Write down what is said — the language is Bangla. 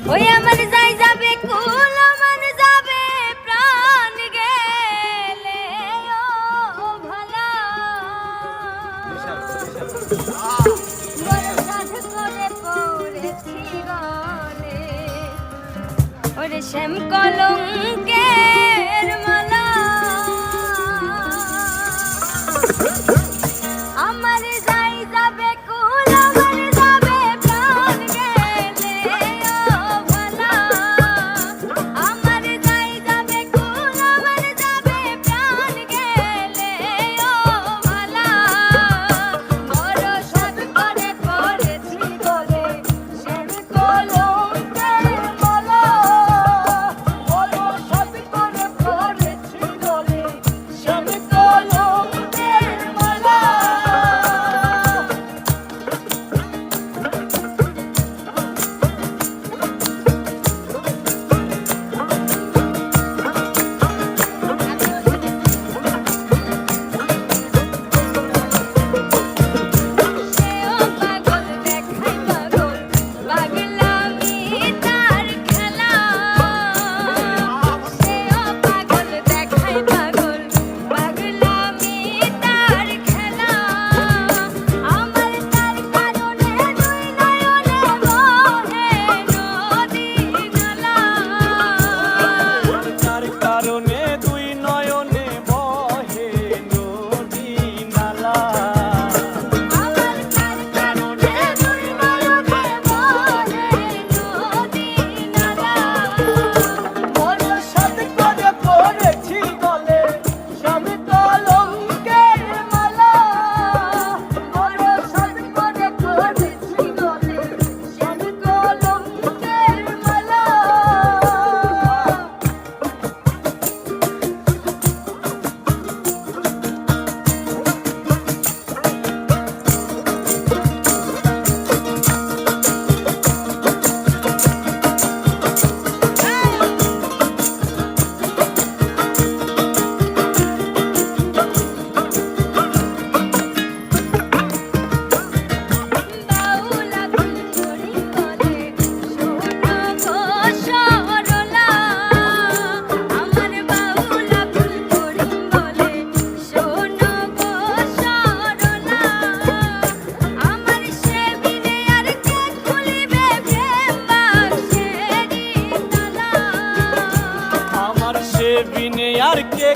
ওই আমার যাই যাবে কুল আমার যাবে প্রাণ গেলে ও ভালা বরসাত করে পড়েছি গলে ওরে শ্যাম কলঙ্কের মালা আমার যাই যাবে কুল আমার যাবে প্রাণ গেলে ও ভালা আমার যাই যাবে কুল আমার যাবে প্রাণ গেলে ও ভালা বরসাত করে পড়েছি গলে শ্যাম কলঙ্কের মালা বরসাত করে পড়েছি গলে শ্যাম কলঙ্কের মালা সেও পাগল দেখাই পাগল পাগলামি তার খেলা সেও পাগল দেখাই পাগল পাগলামি তার খেলা আমার তার কারণে দুই নয়নে বহে নদী নালা তার কারণে দুই নয়নে বহে নদী নালা আমার তার কারণে দুই নয়নে বহে নদী নালা বরসাত করে পড়েছি গলে শ্যাম কলঙ্কের মালা বরসাত করে পড়েছি গলে শ্যাম কলঙ্কের মালা বাউলা ফুল করি বলে শোনো গো সরলা আমার বাউলা ফুল করি বলে শোনো গো সরলা আমার সে বিনে আর কে খুলিবে প্রেম বাক্সেরি তালা আমার সে বিনে আর কে